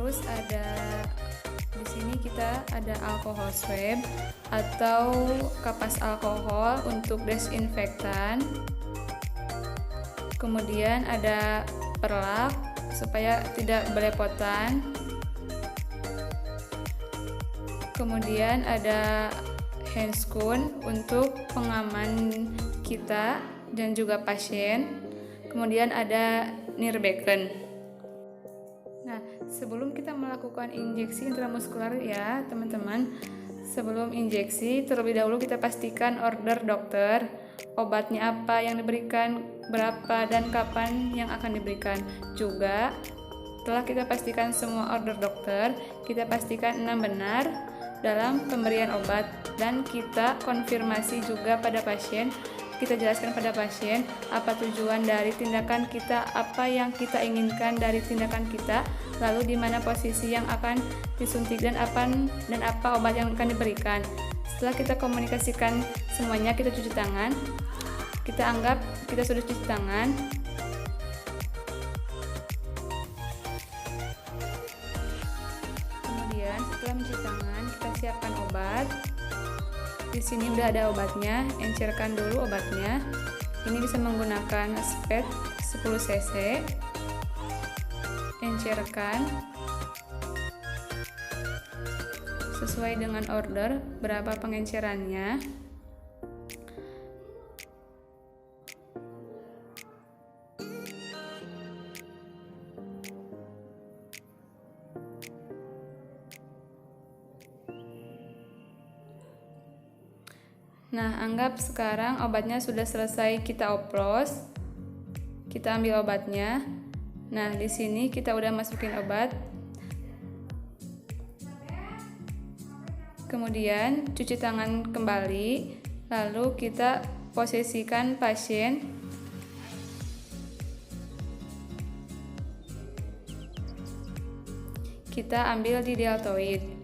Terus di sini kita ada alkohol swab atau kapas alkohol untuk desinfektan. Kemudian ada perlak supaya tidak belepotan. Kemudian ada handscoon untuk pengaman kita dan juga pasien. Kemudian ada nirbecken. Nah, sebelum kita melakukan injeksi intramuskular ya teman-teman, sebelum injeksi terlebih dahulu kita pastikan order dokter, obatnya apa yang diberikan, berapa dan kapan yang akan diberikan. Juga setelah kita pastikan semua order dokter, kita pastikan benar dalam pemberian obat dan kita konfirmasi juga pada pasien. Kita jelaskan pada pasien apa tujuan dari tindakan kita, apa yang kita inginkan dari tindakan kita, lalu di mana posisi yang akan disuntik dan apa obat yang akan diberikan. Setelah kita komunikasikan semuanya, kita cuci tangan. Kita anggap kita sudah cuci tangan. Kemudian setelah mencuci tangan, kita siapkan obat. Di sini udah ada obatnya, encerkan dulu obatnya. Ini bisa menggunakan spet 10 cc. Encerkan sesuai dengan order berapa pengencerannya. Nah, anggap sekarang obatnya sudah selesai kita oplos. Kita ambil obatnya. Nah, di sini kita udah masukin obat. Kemudian cuci tangan kembali, lalu kita posisikan pasien. Kita ambil di deltoid.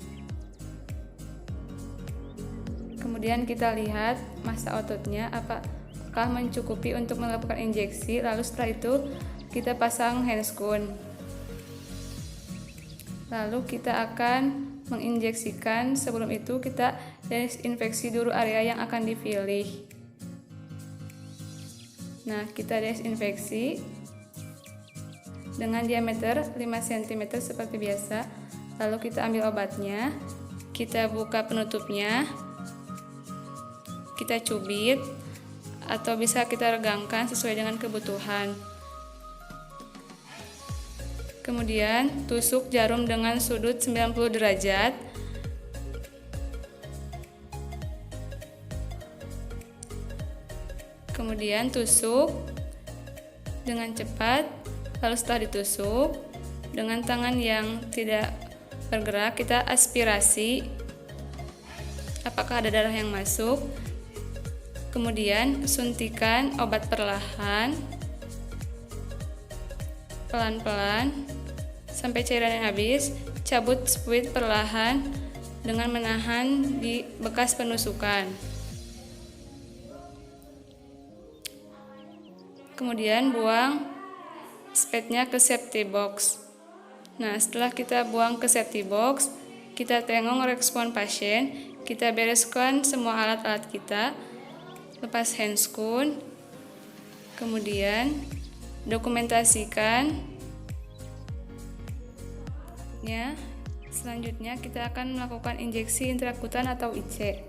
Kemudian kita lihat massa ototnya apakah mencukupi untuk melakukan injeksi. Lalu setelah itu kita pasang handscoon. Lalu kita akan menginjeksikan. Sebelum itu kita desinfeksi dulu area yang akan dipilih. Nah, kita desinfeksi dengan diameter 5 cm seperti biasa. Lalu kita ambil obatnya. Kita buka penutupnya. Kita cubit atau bisa kita regangkan sesuai dengan kebutuhan. Kemudian tusuk jarum dengan sudut 90 derajat. Kemudian tusuk dengan cepat. Lalu setelah ditusuk dengan tangan yang tidak bergerak, kita aspirasi apakah ada darah yang masuk. Kemudian suntikan obat perlahan, pelan-pelan sampai cairannya habis. Cabut spuit perlahan dengan menahan di bekas penusukan. Kemudian buang spetnya ke safety box. Nah, setelah kita buang ke safety box, kita tengok respon pasien. Kita bereskan semua alat-alat kita. Lepas handscoon, kemudian dokumentasikan ya. Selanjutnya kita akan melakukan injeksi intrakutan atau IC.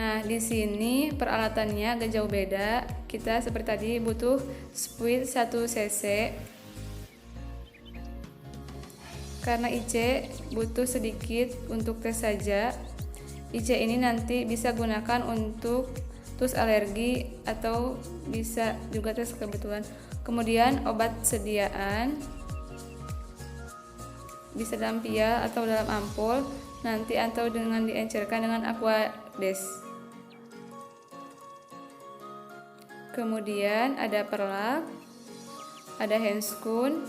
Nah, di sini peralatannya agak jauh beda. Kita seperti tadi butuh spuit 1 cc. Karena IC butuh sedikit untuk tes saja. IC ini nanti bisa gunakan untuk tes alergi atau bisa juga tes kebetulan. Kemudian obat sediaan bisa dalam pial atau dalam ampul nanti atau dengan diencerkan dengan Aquades. Kemudian ada perlak, ada handscoon,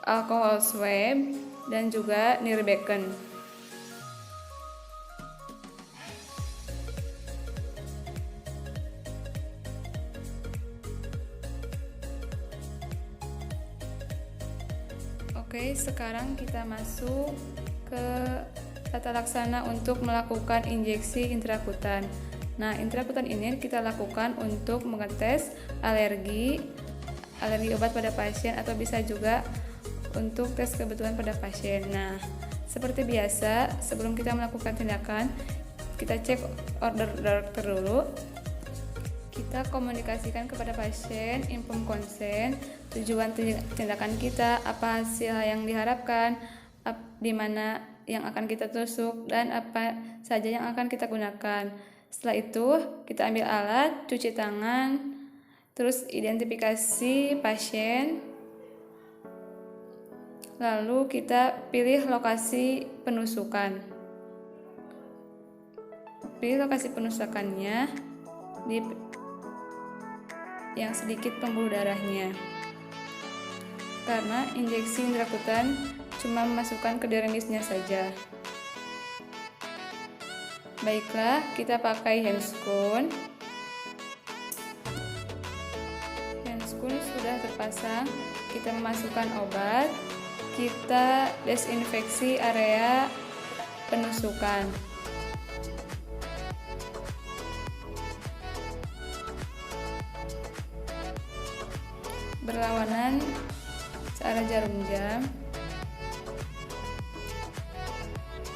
alkohol swab dan juga nirbecken. Oke, sekarang kita masuk ke tata laksana untuk melakukan injeksi intrakutan. Nah, intrakutan ini kita lakukan untuk mengetes alergi obat pada pasien, atau bisa juga untuk tes kebetulan pada pasien. Nah, seperti biasa, sebelum kita melakukan tindakan, kita cek order dokter dulu. Kita komunikasikan kepada pasien, inform konsen, tujuan tindakan kita, apa hasil yang diharapkan, di mana yang akan kita tusuk, dan apa saja yang akan kita gunakan. Setelah itu, kita ambil alat, cuci tangan, terus identifikasi pasien, lalu kita pilih lokasi penusukan. Pilih lokasi penusukannya di yang sedikit pembuluh darahnya, karena injeksi intrakutan cuma memasukkan ke dermisnya saja. Baiklah, kita pakai handscoon. Handscoon sudah terpasang, kita memasukkan obat, kita desinfeksi area penusukan. Berlawanan searah jarum jam.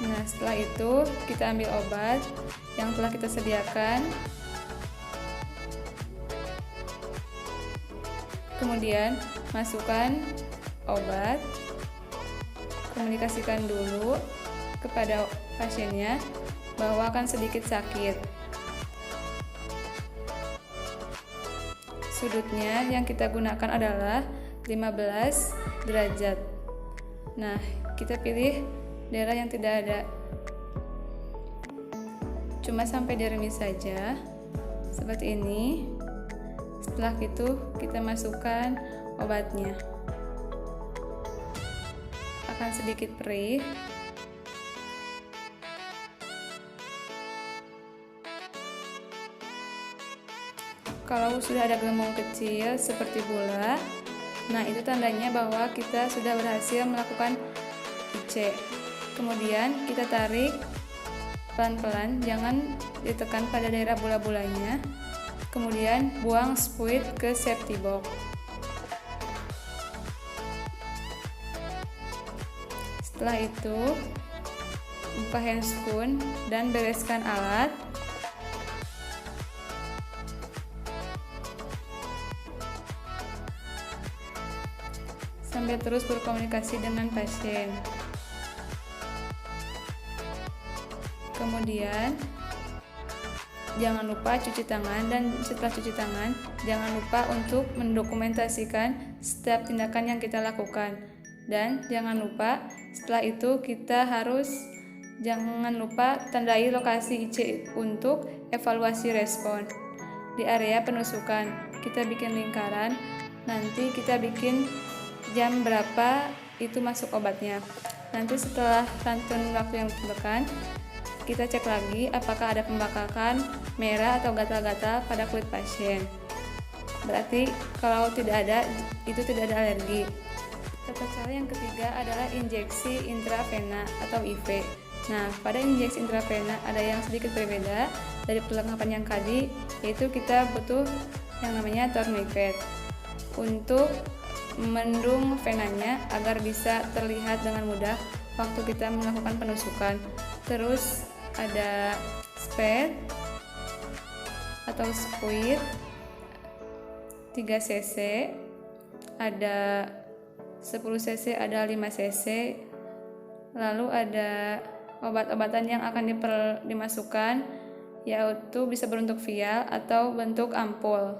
Nah, setelah itu kita ambil obat yang telah kita sediakan. Kemudian masukkan obat. Komunikasikan dulu kepada pasiennya bahwa akan sedikit sakit. Sudutnya yang kita gunakan adalah 15 derajat. Nah, kita pilih daerah yang tidak ada, cuma sampai dermis saja, seperti ini. Setelah itu kita masukkan obatnya. Akan sedikit perih. Kalau sudah ada gelembung kecil seperti bola, nah itu tandanya bahwa kita sudah berhasil melakukan IC. Kemudian kita tarik pelan-pelan, jangan ditekan pada daerah bola-bolanya. Kemudian buang spuit ke safety box. Setelah itu buka handscoon dan bereskan alat. Sambil terus berkomunikasi dengan pasien. Kemudian jangan lupa cuci tangan, dan setelah cuci tangan jangan lupa untuk mendokumentasikan setiap tindakan yang kita lakukan. Dan jangan lupa setelah itu jangan lupa tandai lokasi IC untuk evaluasi respon. Di area penusukan kita bikin lingkaran, nanti kita bikin jam berapa itu masuk obatnya. Nanti setelah rentang waktu yang ditentukan, kita cek lagi apakah ada pembakakan merah atau gatal-gatal pada kulit pasien. Berarti kalau tidak ada, itu tidak ada alergi. Tata cara yang ketiga adalah injeksi intravena atau IV. Nah, pada injeksi intravena ada yang sedikit berbeda dari perlengkapan yang tadi, yaitu kita butuh yang namanya tourniquet untuk mendung venanya agar bisa terlihat dengan mudah waktu kita melakukan penusukan. Terus ada spade atau spuit 3 cc, ada 10 cc, ada 5 cc. Lalu ada obat-obatan yang akan dimasukkan, yaitu bisa berbentuk vial atau bentuk ampul.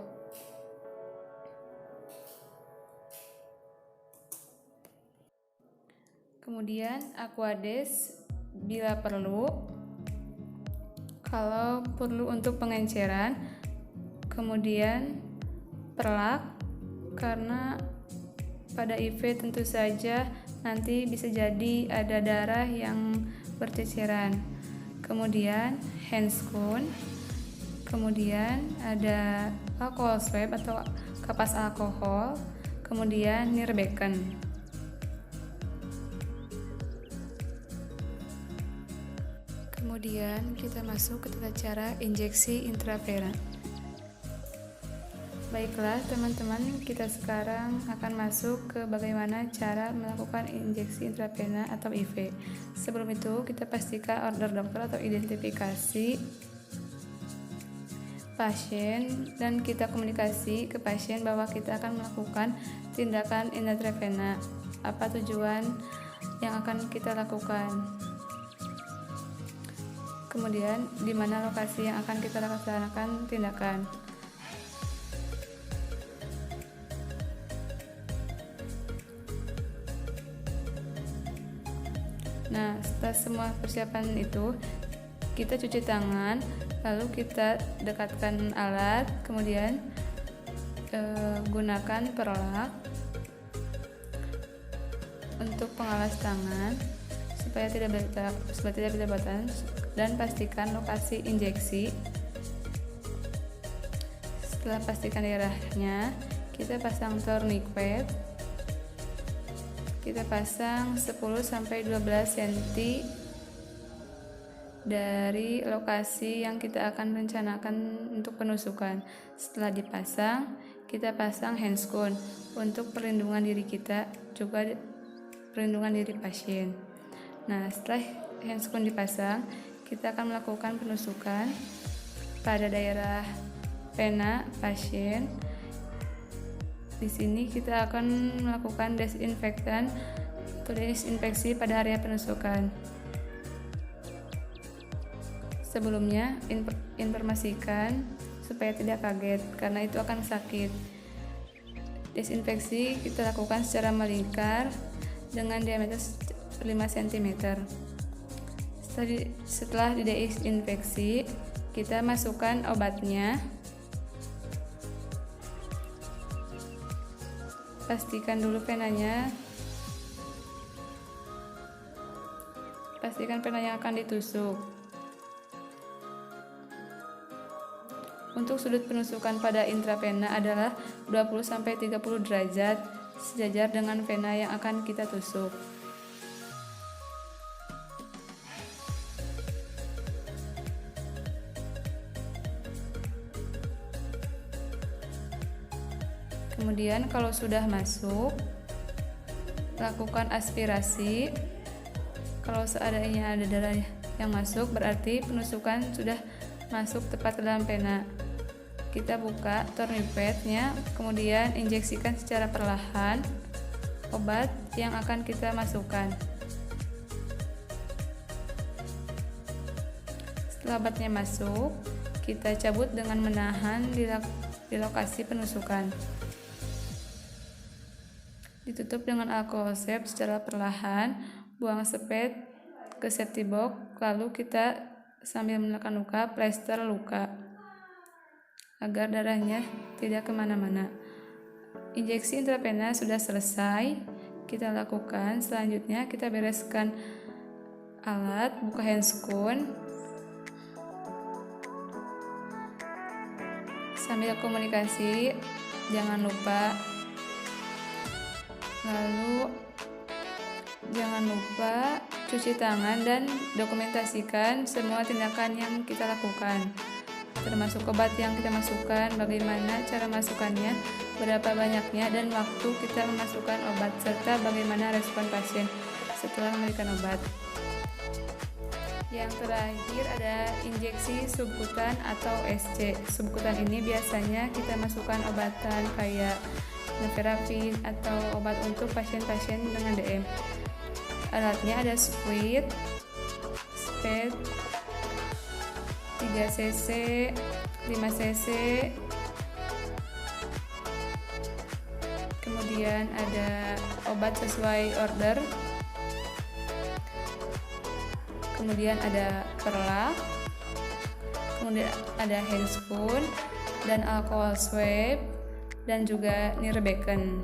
Kemudian aquades bila perlu, kalau perlu untuk pengenceran. Kemudian perlak, karena pada IV tentu saja nanti bisa jadi ada darah yang berceceran. Kemudian handscoon, kemudian ada alcohol swab atau kapas alkohol, kemudian Nirbecken. Kemudian kita masuk ke tata cara injeksi intravena. Baiklah teman-teman, kita sekarang akan masuk ke bagaimana cara melakukan injeksi intravena atau IV. Sebelum itu kita pastikan order dokter atau identifikasi pasien dan kita komunikasi ke pasien bahwa kita akan melakukan tindakan intravena. Apa tujuan yang akan kita lakukan? Kemudian di mana lokasi yang akan kita laksanakan tindakan. Nah, setelah semua persiapan itu, kita cuci tangan, lalu kita dekatkan alat, kemudian gunakan perlak untuk pengalas tangan supaya tidak berlebatan, dan pastikan lokasi injeksi. Setelah pastikan daerahnya, kita pasang tourniquet. Kita pasang 10-12 cm dari lokasi yang kita akan rencanakan untuk penusukan. Setelah dipasang, kita pasang handscone untuk perlindungan diri kita, juga perlindungan diri pasien. Nah, setelah handscone dipasang, kita akan melakukan penusukan pada daerah vena pasien. Di sini kita akan melakukan desinfektan atau desinfeksi pada area penusukan. Sebelumnya, informasikan supaya tidak kaget karena itu akan sakit. Desinfeksi kita lakukan secara melingkar dengan diameter 5 cm. Setelah didesinfeksi, kita masukkan obatnya. Pastikan dulu penanya. Pastikan penanya akan ditusuk. Untuk sudut penusukan pada intravena adalah 20-30 derajat sejajar dengan vena yang akan kita tusuk. Kemudian kalau sudah masuk, lakukan aspirasi. Kalau seandainya ada darah yang masuk, berarti penusukan sudah masuk tepat ke dalam vena. Kita buka tourniquetnya, kemudian injeksikan secara perlahan obat yang akan kita masukkan. Setelah obatnya masuk, kita cabut dengan menahan di lokasi penusukan. Ditutup dengan alkohol swab secara perlahan, buang sepet ke safety box, lalu kita sambil menekan luka, plester luka agar darahnya tidak kemana-mana. Injeksi intravena sudah selesai kita lakukan. Selanjutnya kita bereskan alat, buka handscone sambil komunikasi, jangan lupa. Lalu jangan lupa cuci tangan dan dokumentasikan semua tindakan yang kita lakukan, termasuk obat yang kita masukkan, bagaimana cara masukkannya, berapa banyaknya, dan waktu kita memasukkan obat, serta bagaimana respon pasien setelah memberikan obat. Yang terakhir ada injeksi subkutan atau SC. Subkutan ini biasanya kita masukkan obatan kayak nevirapin atau obat untuk pasien-pasien dengan DM. Alatnya ada squid, spade, 3 cc, 5 cc, kemudian ada obat sesuai order, kemudian ada perlak, kemudian ada handscone dan alkohol swab, dan juga Nirbecken.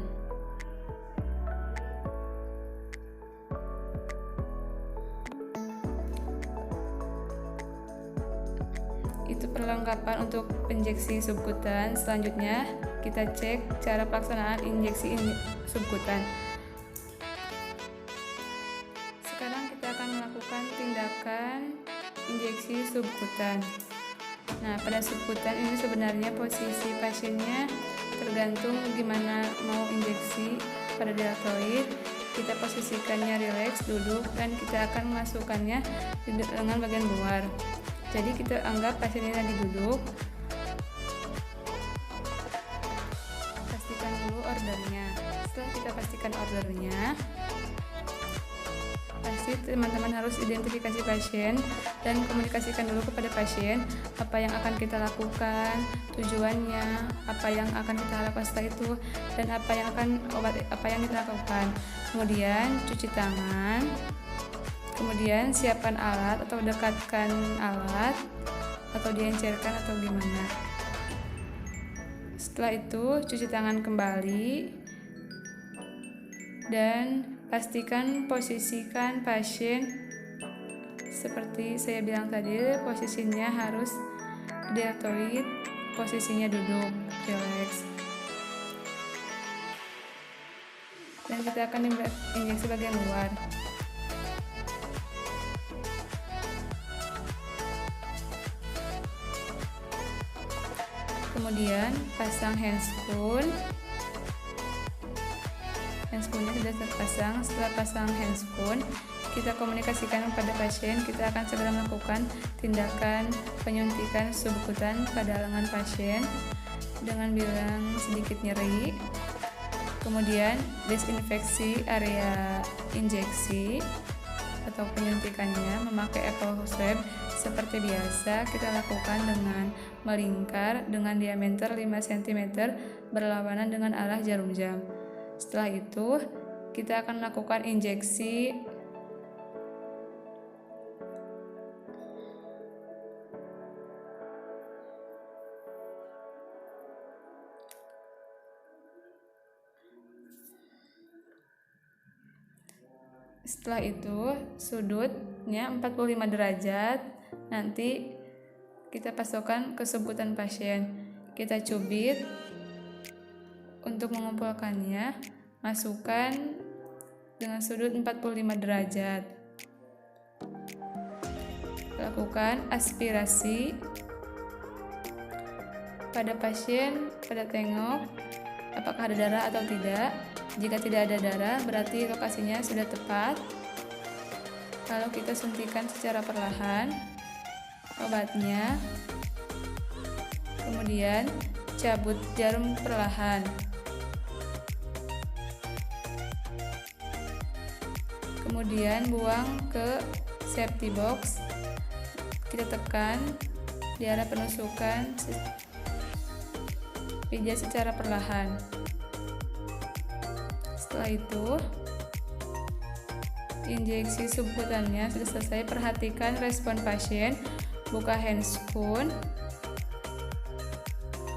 Itu perlengkapan untuk injeksi subkutan. Selanjutnya kita cek cara pelaksanaan injeksi subkutan. Sekarang kita akan melakukan tindakan injeksi subkutan. Nah, pada subkutan ini sebenarnya posisi pasiennya tergantung gimana mau injeksi. Pada deltoid kita posisikannya rileks, duduk, dan kita akan memasukkannya di lengan bagian luar. Jadi kita anggap pasien ini lagi duduk. Pastikan dulu ordernya. Setelah kita pastikan ordernya, pasti teman-teman harus identifikasi pasien dan komunikasikan dulu kepada pasien apa yang akan kita lakukan, tujuannya, apa yang akan kita lakukan setelah itu, dan apa yang kita lakukan. Kemudian cuci tangan, kemudian siapkan alat atau dekatkan alat atau diencerkan atau gimana. Setelah itu cuci tangan kembali dan pastikan posisikan pasien seperti saya bilang tadi, posisinya harus deltoid, posisinya duduk, rileks. Dan kita akan injeksi bagian luar. Kemudian pasang handscoon. Handscoonnya sudah terpasang. Setelah pasang handscoon, kita komunikasikan kepada pasien. Kita akan segera melakukan tindakan penyuntikan subkutan pada lengan pasien dengan bilang sedikit nyeri. Kemudian desinfeksi area injeksi atau penyuntikannya memakai apple swab seperti biasa kita lakukan dengan melingkar dengan diameter 5 cm berlawanan dengan arah jarum jam. Setelah itu kita akan melakukan injeksi Setelah itu sudutnya 45 derajat, nanti kita pasokkan ke subkutan pasien. Kita cubit untuk mengumpulkannya, masukkan dengan sudut 45 derajat. Lakukan aspirasi pada pasien, pada tengok apakah ada darah atau tidak. Jika tidak ada darah, berarti lokasinya sudah tepat. Lalu kita suntikan secara perlahan obatnya. Kemudian cabut jarum perlahan. Kemudian buang ke safety box. Kita tekan di arah penusukan, pijat secara perlahan. Setelah itu injeksi subkutannya sudah selesai. Perhatikan respon pasien, buka handscoon,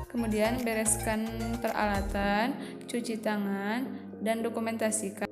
kemudian bereskan peralatan, cuci tangan, dan dokumentasikan.